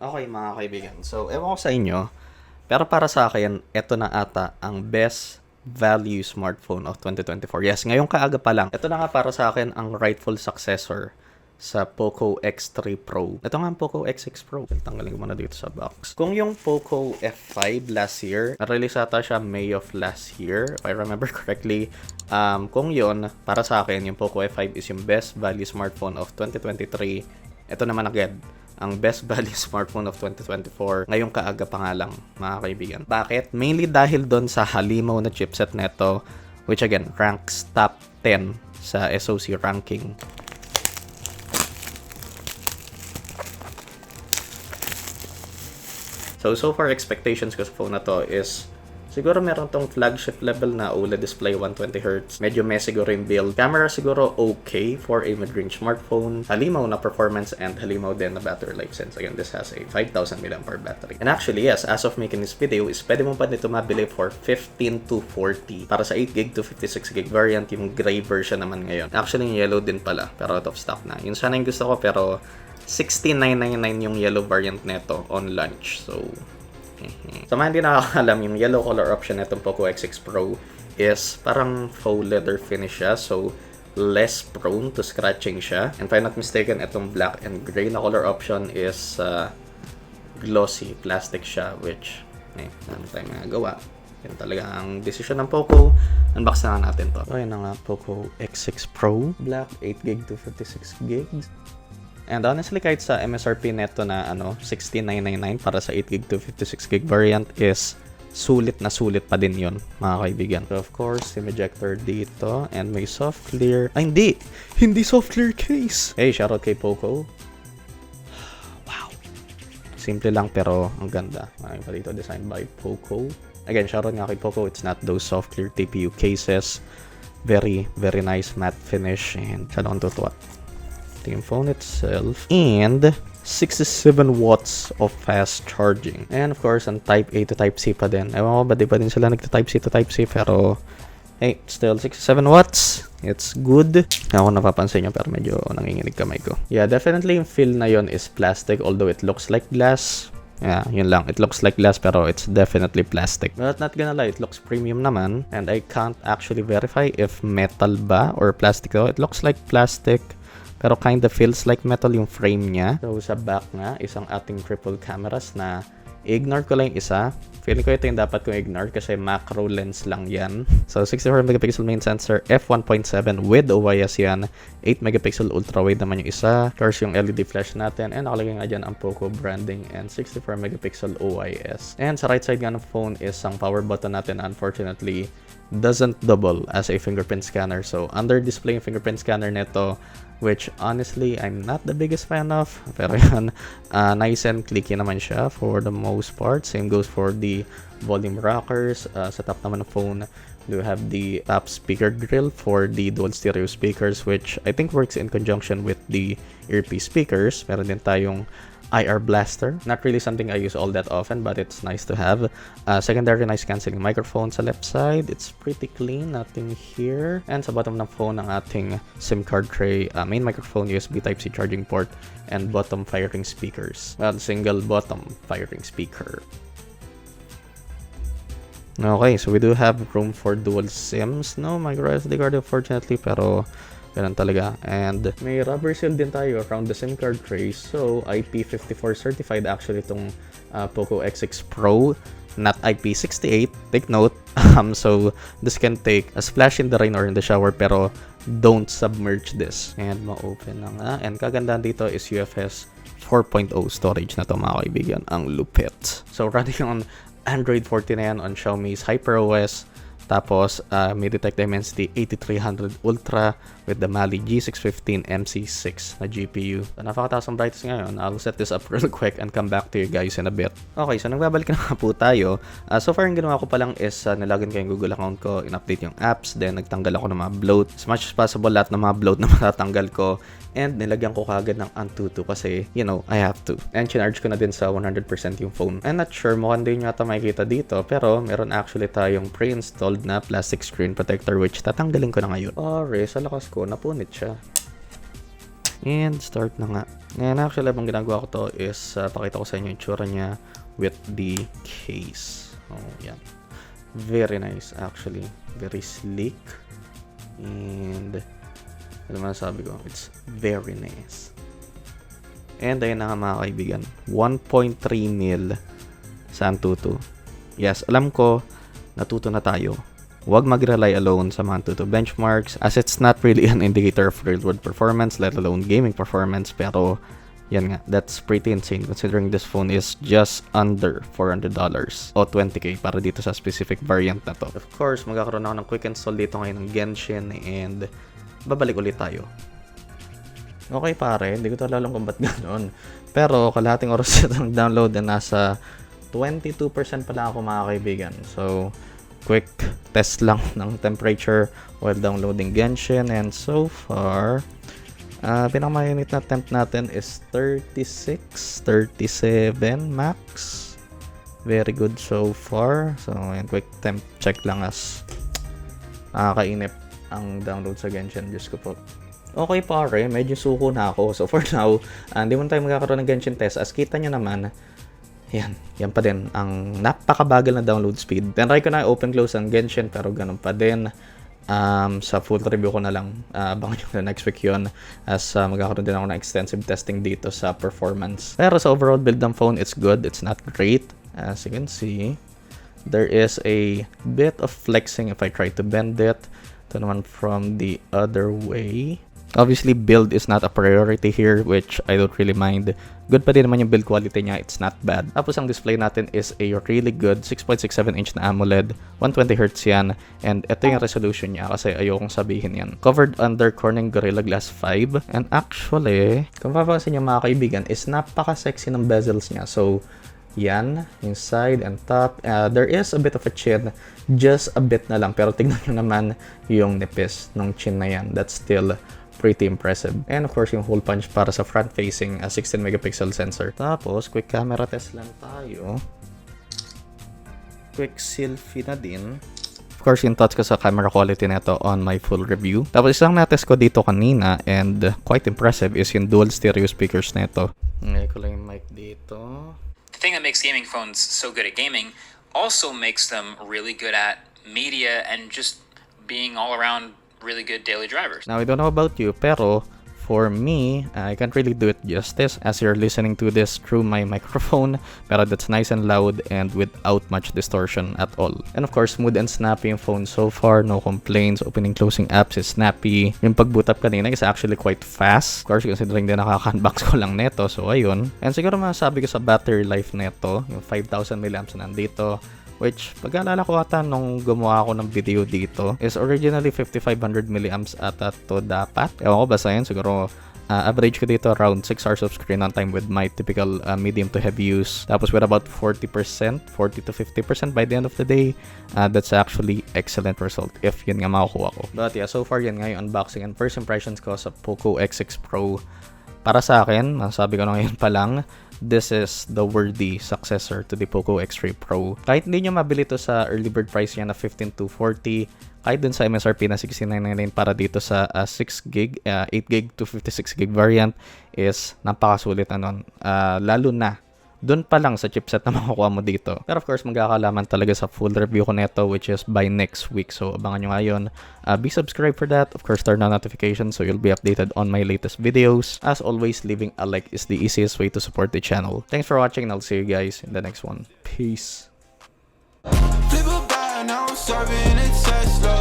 Okay mga kaibigan, so ewan ko sa inyo, pero para sa akin, eto na ata ang best value smartphone of 2024. Yes, ngayong kaaga pa lang, ito na nga para sa akin ang rightful successor sa POCO X3 Pro. Ito nga ang POCO X6 Pro. Tanggalin ko muna dito sa box. Kung yung POCO F5 last year, na-release ata siya May of last year, if I remember correctly. Kung yun, para sa akin, yung POCO F5 is yung best value smartphone of 2023. Ito naman agad ang best value smartphone of 2024 ngayong kaaga pa nga lang, mga kaibigan. Bakit? Mainly dahil doon sa halimaw na chipset neto, which again, ranks top 10 sa SoC ranking. So far expectations ko sa phone na to is siguro meron tong flagship level na OLED display 120Hz. Medyo messy siguro yung build. Camera siguro okay for a mid-range smartphone. Halimaw na performance and halimaw din na battery life since again this has a 5,000 mAh battery. And actually yes, as of making this video is pwede mo pa nito mabili for 15 to 40. Para sa 8GB to 56GB variant, yung gray version naman ngayon. Actually yung yellow din pala pero out of stock na. Yun sana yung gusto ko pero 6999 yung yellow variant neto on launch. So sa mga hindi nakakalam, yung yellow color option nitong POCO X6 Pro is parang faux leather finish siya. So, less prone to scratching siya. And if I'm not mistaken, itong black and gray na color option is glossy plastic siya, which, ano tayong nagawa. Yan talaga ang decision ng POCO. Unbox na natin to. So, yun na nga, POCO X6 Pro. Black, 8GB to 56GB. And honestly, kahit sa MSRP neto na 16,999 para sa 8GB to 56GB variant is sulit na sulit pa din yon, mga kaibigan. So of course, SIM ejector dito and may soft clear. Ay, hindi soft clear case. Hey, shoutout kay POCO. Wow. Simple lang pero ang ganda. Ay pa dito, designed by POCO. Again, shoutout nga kay POCO. It's not those soft clear TPU cases. Very, very nice matte finish and siya lang tutuwa. Yung phone itself and 67 watts of fast charging. And of course, ang Type A to Type C pa din. Ewan ko ba di pa din sila nagta-Type C to Type C pero hey, still 67 watts. It's good. Ako napapansin nyo pero medyo nanginginig kamay ko. Yeah, definitely yung feel na yon is plastic although it looks like glass. Yeah, yun lang. It looks like glass pero it's definitely plastic. But not gonna lie, it looks premium naman. And I can't actually verify if metal ba or plastic though. It looks like plastic. Pero kinda feels like metal yung frame niya. So sa back nga, isang ating triple cameras na i-ignore ko lang yung isa. Feeling ko ito yung dapat kong ignore kasi macro lens lang yan. So 64 megapixel main sensor, f1.7 with OIS yan. 8 megapixel ultra wide naman yung isa. Of course yung LED flash natin. And nakalagay nga dyan ang POCO branding and 64 megapixel OIS. And sa right side nga ng phone is ang power button natin, unfortunately doesn't double as a fingerprint scanner. So under display yung fingerprint scanner nito, which honestly I'm not the biggest fan of, pero yan, nice and clicky naman siya for the most part. Same goes for the volume rockers. Sa top naman ng phone, you have the top speaker grill for the dual stereo speakers, which I think works in conjunction with the earpiece speakers. Meron din tayong IR blaster. Not really something I use all that often, but it's nice to have. Secondary noise cancelling microphone sa left side. It's pretty clean, nothing here. And sa bottom ng phone, ang ating SIM card tray, main microphone, USB Type-C charging port, and bottom firing speakers. Well, single bottom firing speaker. Okay, so we do have room for dual SIMs. No micro SD card unfortunately, pero ganun talaga. And may rubber seal din tayo around the SIM card tray. So, IP54 certified actually itong POCO X6 Pro, not IP68. Take note. So, this can take a splash in the rain or in the shower pero don't submerge this. And ma-open na nga. And kagandahan dito is UFS 4.0 storage na to, mga kaibigan. Ang lupit. So, running on Android 14 na yan on Xiaomi's HyperOS. Tapos, may detect dimensity 8300 Ultra with the Mali G615 MC6 na GPU. So, napakataas ang brightness ngayon. I'll set this up real quick and come back to you guys in a bit. Okay, so nagbabalik na nga po tayo. So far, yung ginawa ko pa lang is nilagin ko yung Google account ko, in-update yung apps, then nagtanggal ako ng mga bloat. As much as possible, lahat ng mga bloat na matatanggal ko. And nilagyan ko kagad ng Antutu kasi, you know, I have to. And chinarge ko na din sa 100% yung phone. I'm not sure, mukhang din yata makikita dito, pero meron actually tayong pre-installed na plastic screen protector which tatanggalin ko na ngayon. Sa lakas ko, napunit siya. And start na nga. Ngayon actually ang ginagawa ko to is pakita ko sa inyo yung tsura niya with the case. Oh, yan. Very nice actually. Very sleek. And ano man sabi ko, it's very nice. And ayun na nga mga kaibigan, 1.3 mil sa Antutu. Yes, alam ko, natuto na tayo. Huwag mag-rely alone sa mga Antutu benchmarks as it's not really an indicator of real-world performance, let alone gaming performance. Pero yan nga, that's pretty insane considering this phone is just under $400 o 20k para dito sa specific variant na to. Of course, magkakaroon ako ng quick install dito ngayon ng Genshin and babalik ulit tayo. Okay pare, hindi ko talaga alam kung ba't gano'n. Pero kalahating oras ito ng download na nasa 22% pa lang ako mga kaibigan. So, quick test lang ng temperature while downloading Genshin. And so far, pinakamainit na temp natin is 36, 37 max. Very good so far. So, ayan, quick temp check lang as nakakainip ang download sa Genshin. Diyos ko po. Okay pare, medyo suko na ako. So for now, hindi mo tayo magkakaroon ng Genshin test. As kita nyo naman, yan pa din. Ang napakabagal na download speed. Tinry ko na open-close ang Genshin pero ganun pa din. Sa full review ko na lang. Abangan nyo na next week yun. As magkakaroon din ako ng extensive testing dito sa performance. Pero sa overall build ng phone, it's good. It's not great. As you can see, there is a bit of flexing if I try to bend it. Ito naman from the other way. Obviously, build is not a priority here, which I don't really mind. Good pa din naman yung build quality niya, it's not bad. Tapos ang display natin is a really good 6.67 inch na AMOLED, 120Hz yan, and ito yung resolution niya kasi ayokong sabihin yan. Covered under Corning Gorilla Glass 5, and actually, kung papansin niyo mga kaibigan, is napaka-sexy ng bezels niya. So, yan, yung side and top. There is a bit of a chin, just a bit na lang, pero tignan nyo naman yung nipis ng chin na yan. That's still pretty impressive. And of course, yung hole punch para sa front-facing 16 megapixel sensor. Tapos, quick camera test lang tayo. Quick selfie na din. Of course, yung thoughts ko sa camera quality nito on my full review. Tapos, isang natest ko dito kanina and quite impressive is yung dual stereo speakers nito. Ngayon ko lang yung mic dito. The thing that makes gaming phones so good at gaming also makes them really good at media and just being all around really good daily drivers. Now, I don't know about you, pero for me, I can't really do it justice as you're listening to this through my microphone, pero that's nice and loud and without much distortion at all. And of course, smooth and snappy yung phone so far, no complaints. Opening, closing apps is snappy. Yung pag-boot up kanina is actually quite fast. Of course, considering din nakaka-unbox ko lang neto, so ayun. And siguro masasabi ko sa battery life neto, yung 5,000 mAh na nandito, which, pag-alala ko ata nung gumawa ako ng video dito, is originally 5,500 milliamps ata to dapat. Ewan ko, basta yun, siguro average ko dito around 6 hours of screen on time with my typical medium to heavy use. Tapos with about 40% to 50% by the end of the day, that's actually excellent result if yun nga makukuha ko. But yeah, so far yan nga yung unboxing and first impressions ko sa POCO X6 Pro. Para sa akin, masabi ko na ngayon pa lang, this is the worthy successor to the POCO X3 Pro. Kahit hindi nyo mabili to sa early bird price niya na 15,240, kahit dun sa MSRP na 6999 para dito sa 6GB, 8GB to 56GB variant is napakasulit na nun. Lalo na dun pa lang sa chipset na makukuha mo dito. Pero of course, magkakalaman talaga sa full review ko neto, which is by next week. So, abangan nyo ngayon. Be subscribed for that. Of course, turn on notifications so you'll be updated on my latest videos. As always, leaving a like is the easiest way to support the channel. Thanks for watching and I'll see you guys in the next one. Peace. Flip a bag, now I'm serving a Tesla.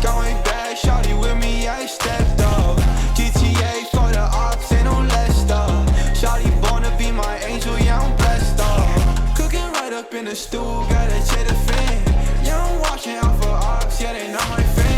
Going back, shawty with me, I stepped up. GTA for the ops and no less stuff. Shawty born to be my angel, yeah, I'm blessed up. Cooking right up in the stew, got a cheddar fan. Yeah, I'm watching out for ops, yeah, they not my fan.